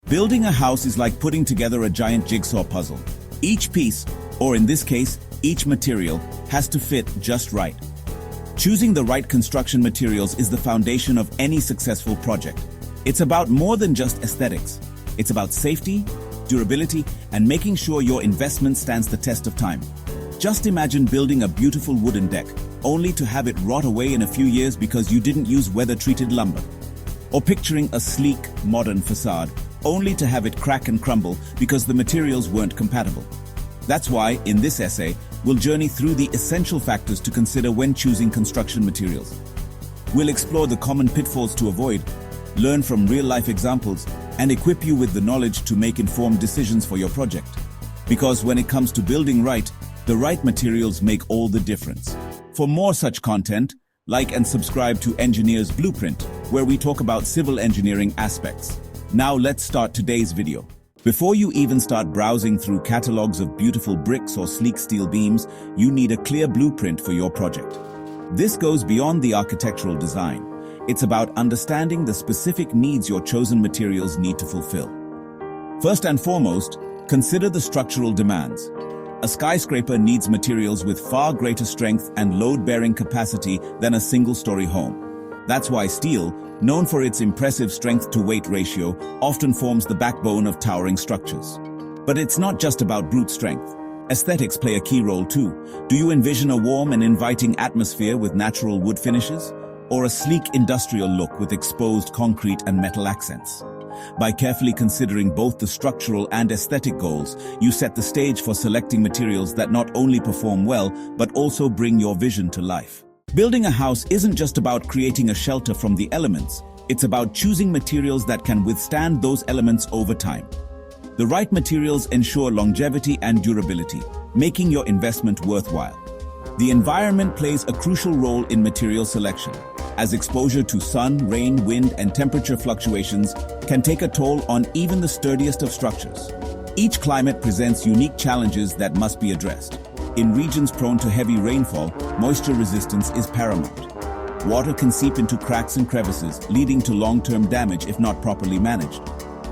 Building a house is like putting together a giant jigsaw puzzle. Each piece, or in this case, each material, has to fit just right. Choosing the right construction materials is the foundation of any successful project. It's about more than just aesthetics. It's about safety, durability, and making sure your investment stands the test of time. Just imagine building a beautiful wooden deck, only to have it rot away in a few years because you didn't use weather-treated lumber. Or picturing a sleek, modern facade, only to have it crack and crumble because the materials weren't compatible. That's why, in this essay, we'll journey through the essential factors to consider when choosing construction materials. We'll explore the common pitfalls to avoid, learn from real-life examples, and equip you with the knowledge to make informed decisions for your project. Because when it comes to building right, the right materials make all the difference. For more such content, like and subscribe to Engineer's Blueprint, where we talk about civil engineering aspects. Now let's start today's video. Before you even start browsing through catalogs of beautiful bricks or sleek steel beams, you need a clear blueprint for your project. This goes beyond the architectural design. It's about understanding the specific needs your chosen materials need to fulfill. First and foremost, consider the structural demands. A skyscraper needs materials with far greater strength and load-bearing capacity than a single-story home. That's why steel, known for its impressive strength-to-weight ratio, often forms the backbone of towering structures. But it's not just about brute strength. Aesthetics play a key role too. Do you envision a warm and inviting atmosphere with natural wood finishes? Or a sleek industrial look with exposed concrete and metal accents? By carefully considering both the structural and aesthetic goals, you set the stage for selecting materials that not only perform well, but also bring your vision to life. Building a house isn't just about creating a shelter from the elements. It's about choosing materials that can withstand those elements over time. The right materials ensure longevity and durability, making your investment worthwhile. The environment plays a crucial role in material selection, as exposure to sun, rain, wind, and temperature fluctuations can take a toll on even the sturdiest of structures. Each climate presents unique challenges that must be addressed. In regions prone to heavy rainfall, moisture resistance is paramount. Water can seep into cracks and crevices, leading to long-term damage if not properly managed.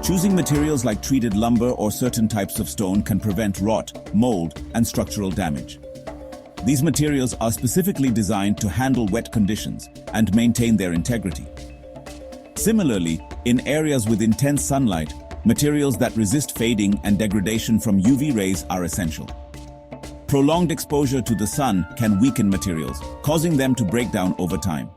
Choosing materials like treated lumber or certain types of stone can prevent rot, mold, and structural damage. These materials are specifically designed to handle wet conditions and maintain their integrity. Similarly, in areas with intense sunlight, materials that resist fading and degradation from UV rays are essential. Prolonged exposure to the sun can weaken materials, causing them to break down over time.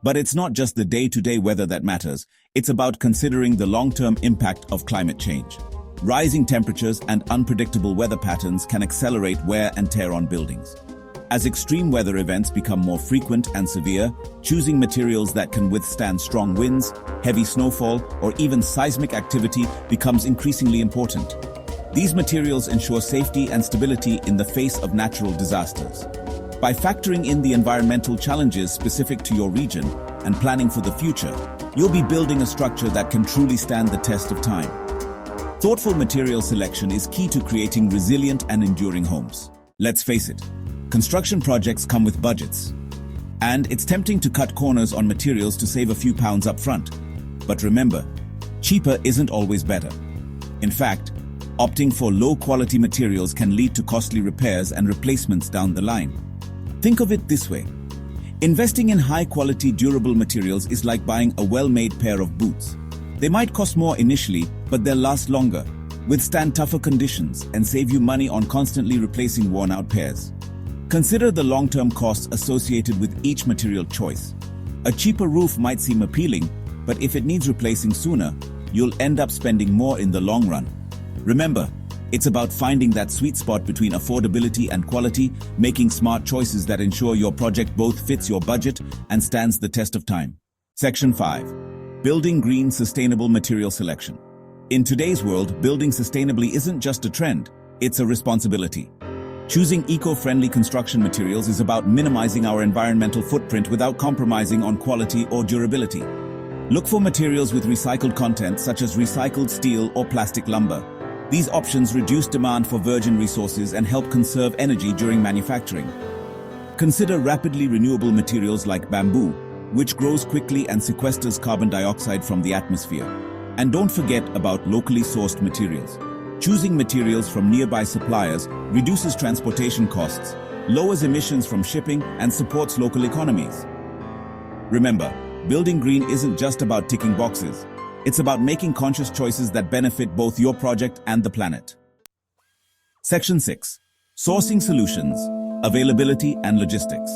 But it's not just the day-to-day weather that matters, it's about considering the long-term impact of climate change. Rising temperatures and unpredictable weather patterns can accelerate wear and tear on buildings. As extreme weather events become more frequent and severe, choosing materials that can withstand strong winds, heavy snowfall, or even seismic activity becomes increasingly important. These materials ensure safety and stability in the face of natural disasters. By factoring in the environmental challenges specific to your region and planning for the future, you'll be building a structure that can truly stand the test of time. Thoughtful material selection is key to creating resilient and enduring homes. Let's face it, construction projects come with budgets. And it's tempting to cut corners on materials to save a few pounds up front. But remember, cheaper isn't always better. In fact, opting for low-quality materials can lead to costly repairs and replacements down the line. Think of it this way. Investing in high-quality, durable materials is like buying a well-made pair of boots. They might cost more initially, but they'll last longer, withstand tougher conditions, and save you money on constantly replacing worn-out pairs. Consider the long-term costs associated with each material choice. A cheaper roof might seem appealing, but if it needs replacing sooner, you'll end up spending more in the long run. Remember, it's about finding that sweet spot between affordability and quality, making smart choices that ensure your project both fits your budget and stands the test of time. Section 5. Building green, sustainable material selection. In today's world, building sustainably isn't just a trend, it's a responsibility. Choosing eco-friendly construction materials is about minimizing our environmental footprint without compromising on quality or durability. Look for materials with recycled content such as recycled steel or plastic lumber. These options reduce demand for virgin resources and help conserve energy during manufacturing. Consider rapidly renewable materials like bamboo, which grows quickly and sequesters carbon dioxide from the atmosphere. And don't forget about locally sourced materials. Choosing materials from nearby suppliers reduces transportation costs, lowers emissions from shipping, and supports local economies. Remember, building green isn't just about ticking boxes. It's about making conscious choices that benefit both your project and the planet. Section 6. Sourcing solutions, availability and logistics.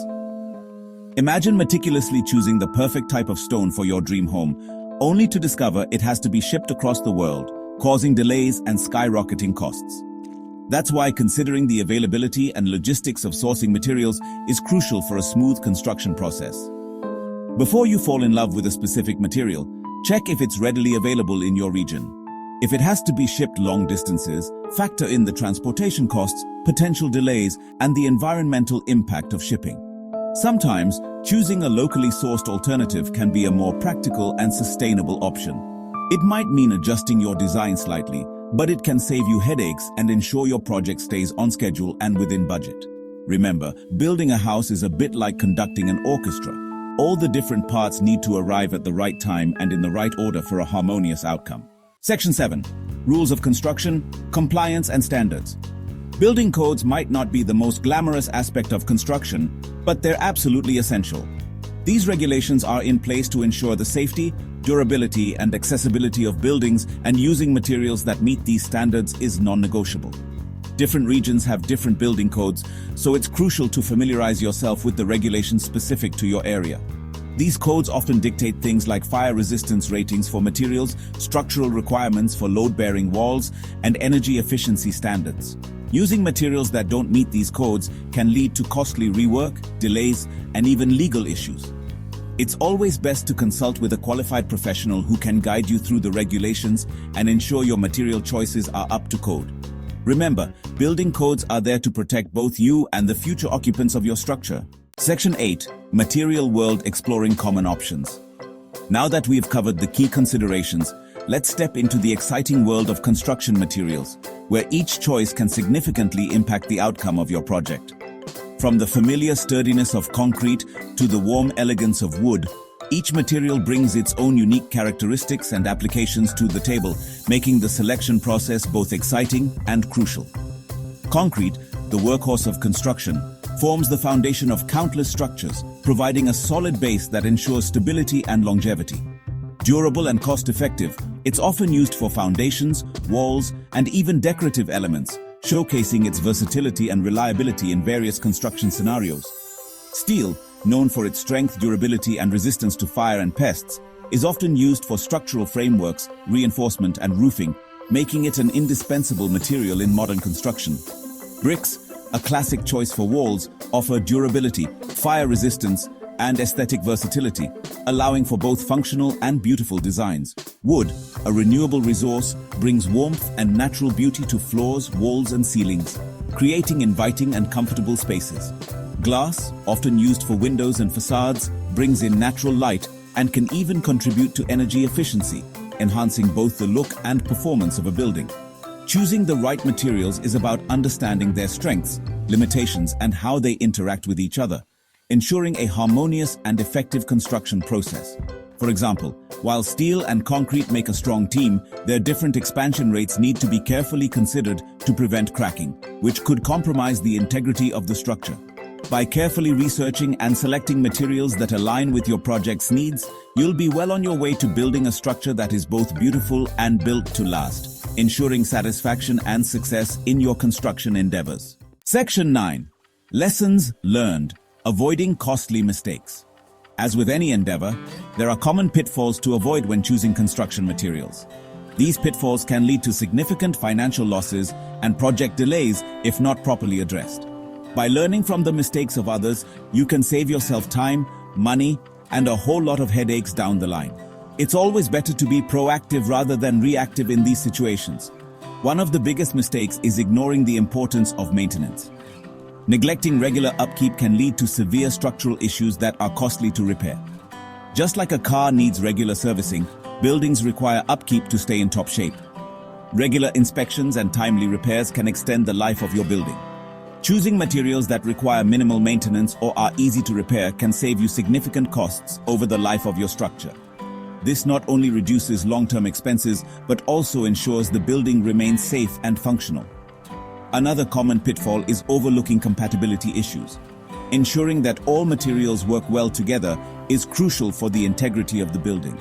Imagine meticulously choosing the perfect type of stone for your dream home, only to discover it has to be shipped across the world, causing delays and skyrocketing costs. That's why considering the availability and logistics of sourcing materials is crucial for a smooth construction process. Before you fall in love with a specific material, check if it's readily available in your region. If it has to be shipped long distances, factor in the transportation costs, potential delays, and the environmental impact of shipping. Sometimes, choosing a locally sourced alternative can be a more practical and sustainable option. It might mean adjusting your design slightly, but it can save you headaches and ensure your project stays on schedule and within budget. Remember, building a house is a bit like conducting an orchestra. All the different parts need to arrive at the right time and in the right order for a harmonious outcome. Section 7. Rules of construction, compliance and standards. Building codes might not be the most glamorous aspect of construction, but they're absolutely essential. These regulations are in place to ensure the safety, durability, and accessibility of buildings, and using materials that meet these standards is non-negotiable. Different regions have different building codes, so it's crucial to familiarize yourself with the regulations specific to your area. These codes often dictate things like fire resistance ratings for materials, structural requirements for load-bearing walls, and energy efficiency standards. Using materials that don't meet these codes can lead to costly rework, delays, and even legal issues. It's always best to consult with a qualified professional who can guide you through the regulations and ensure your material choices are up to code. Remember, building codes are there to protect both you and the future occupants of your structure. Section 8. Material world exploring common options. Now that we've covered the key considerations, let's step into the exciting world of construction materials, where each choice can significantly impact the outcome of your project. From the familiar sturdiness of concrete to the warm elegance of wood, each material brings its own unique characteristics and applications to the table, making the selection process both exciting and crucial. Concrete, the workhorse of construction, forms the foundation of countless structures, providing a solid base that ensures stability and longevity. Durable and cost-effective, it's often used for foundations, walls, and even decorative elements, showcasing its versatility and reliability in various construction scenarios. Steel, known for its strength, durability, and resistance to fire and pests, is often used for structural frameworks, reinforcement, and roofing, making it an indispensable material in modern construction. Bricks, a classic choice for walls, offer durability, fire resistance, and aesthetic versatility, allowing for both functional and beautiful designs. Wood, a renewable resource, brings warmth and natural beauty to floors, walls, and ceilings, creating inviting and comfortable spaces. Glass, often used for windows and facades, brings in natural light and can even contribute to energy efficiency, enhancing both the look and performance of a building. Choosing the right materials is about understanding their strengths, limitations, and how they interact with each other, ensuring a harmonious and effective construction process. For example, while steel and concrete make a strong team, their different expansion rates need to be carefully considered to prevent cracking, which could compromise the integrity of the structure. By carefully researching and selecting materials that align with your project's needs, you'll be well on your way to building a structure that is both beautiful and built to last, ensuring satisfaction and success in your construction endeavors. Section 9. Lessons learned. Avoiding costly mistakes. As with any endeavor, there are common pitfalls to avoid when choosing construction materials. These pitfalls can lead to significant financial losses and project delays if not properly addressed. By learning from the mistakes of others, you can save yourself time, money, and a whole lot of headaches down the line. It's always better to be proactive rather than reactive in these situations. One of the biggest mistakes is ignoring the importance of maintenance. Neglecting regular upkeep can lead to severe structural issues that are costly to repair. Just like a car needs regular servicing, buildings require upkeep to stay in top shape. Regular inspections and timely repairs can extend the life of your building. Choosing materials that require minimal maintenance or are easy to repair can save you significant costs over the life of your structure. This not only reduces long-term expenses, but also ensures the building remains safe and functional. Another common pitfall is overlooking compatibility issues. Ensuring that all materials work well together is crucial for the integrity of the building.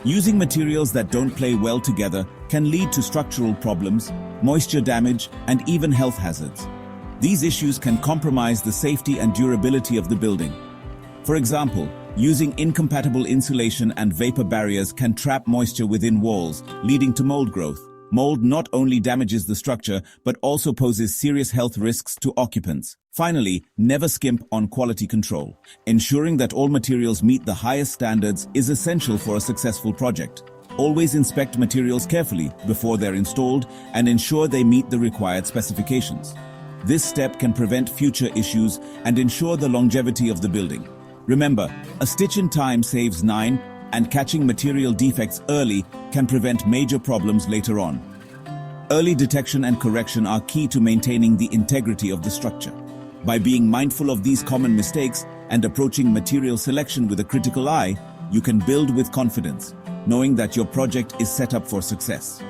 Using materials that don't play well together can lead to structural problems, moisture damage, and even health hazards. These issues can compromise the safety and durability of the building. For example, using incompatible insulation and vapor barriers can trap moisture within walls, leading to mold growth. Mold not only damages the structure, but also poses serious health risks to occupants. Finally, never skimp on quality control. Ensuring that all materials meet the highest standards is essential for a successful project. Always inspect materials carefully before they're installed and ensure they meet the required specifications. This step can prevent future issues and ensure the longevity of the building. Remember, a stitch in time saves 9, and catching material defects early can prevent major problems later on. Early detection and correction are key to maintaining the integrity of the structure. By being mindful of these common mistakes and approaching material selection with a critical eye, you can build with confidence, knowing that your project is set up for success.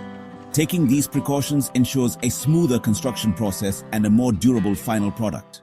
Taking these precautions ensures a smoother construction process and a more durable final product.